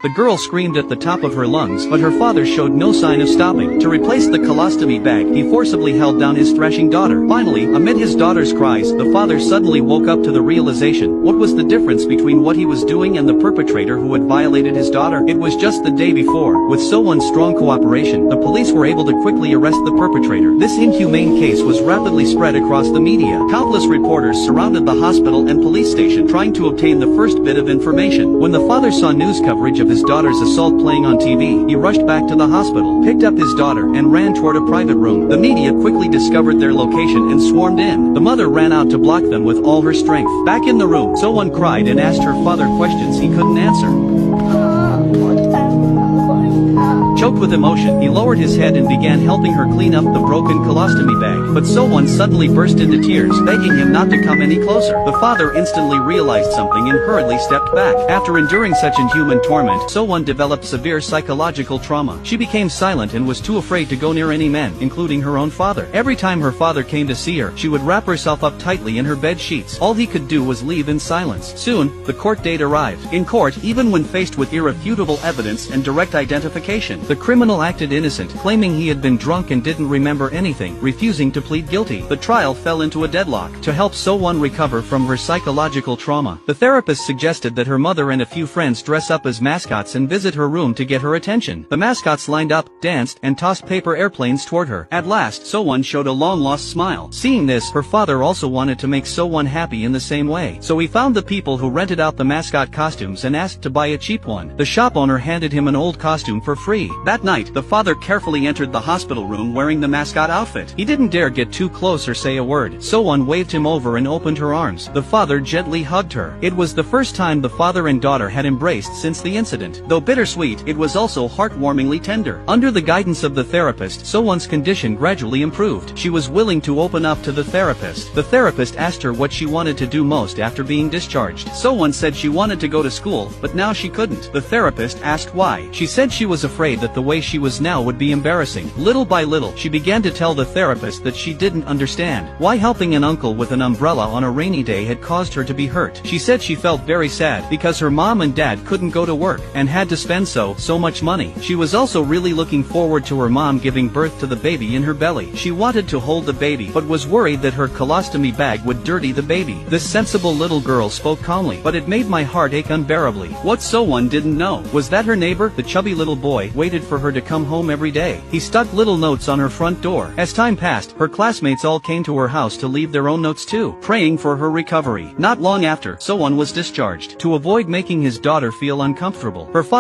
The girl screamed at the top of her lungs, but her father showed no sign of stopping. To replace the colostomy bag, he forcibly held down his thrashing daughter. Finally, amid his daughter's cries, the father suddenly woke up to the realization. What was the difference between what he was doing and the perpetrator who had violated his daughter? It was just the day before. With So-won's strong cooperation, the police were able to quickly arrest the perpetrator. This inhumane case was rapidly spread across the media. Countless reporters surrounded the hospital and police station trying to obtain the first bit of information. When the father saw news coverage of his daughter's assault playing on TV, he rushed back to the hospital, picked up his daughter, and ran toward a private room. The media quickly discovered their location and swarmed in. The mother ran out to block them with all her strength. Back in the room, So-won cried and asked her father questions he couldn't answer. Choked with emotion, he lowered his head and began helping her clean up the broken colostomy bag. But So-won suddenly burst into tears, begging him not to come any closer. The father instantly realized something and hurriedly stepped back. After enduring such inhuman torment, So-won developed severe psychological trauma. She became silent and was too afraid to go near any men, including her own father. Every time her father came to see her, she would wrap herself up tightly in her bed sheets. All he could do was leave in silence. Soon, the court date arrived. In court, even when faced with irrefutable evidence and direct identification, the criminal acted innocent, claiming he had been drunk and didn't remember anything, refusing to plead guilty. The trial fell into a deadlock. To help So-won recover from her psychological trauma, the therapist suggested that her mother and a few friends dress up as mascots and visit her room to get her attention. The mascots lined up, danced, and tossed paper airplanes toward her. At last, So-won showed a long-lost smile. Seeing this, her father also wanted to make So-won happy in the same way. So he found the people who rented out the mascot costumes and asked to buy a cheap one. The shop owner handed him an old costume for free. That night, the father carefully entered the hospital room wearing the mascot outfit. He didn't dare get too close or say a word. So-won waved him over and opened her arms. The father gently hugged her. It was the first time the father and daughter had embraced since the incident. Though bittersweet, it was also heartwarmingly tender. Under the guidance of the therapist, So-won's condition gradually improved. She was willing to open up to the therapist. The therapist asked her what she wanted to do most after being discharged. So-won said she wanted to go to school, but now she couldn't. The therapist asked why. She said she was afraid that the way she was now would be embarrassing. Little by little, she began to tell the therapist that she didn't understand why helping an uncle with an umbrella on a rainy day had caused her to be hurt. She said she felt very sad because her mom and dad couldn't go to work and had to spend so much money. She was also really looking forward to her mom giving birth to the baby in her belly. She wanted to hold the baby but was worried that her colostomy bag would dirty the baby. This sensible little girl spoke calmly, but it made my heart ache unbearably. What So-won didn't know was that her neighbor, the chubby little boy, waited for her to come home every day. He stuck little notes on her front door. As time passed, her classmates all came to her house to leave their own notes too, praying for her recovery. Not long after, So-won was discharged. To avoid making his daughter feel uncomfortable, her father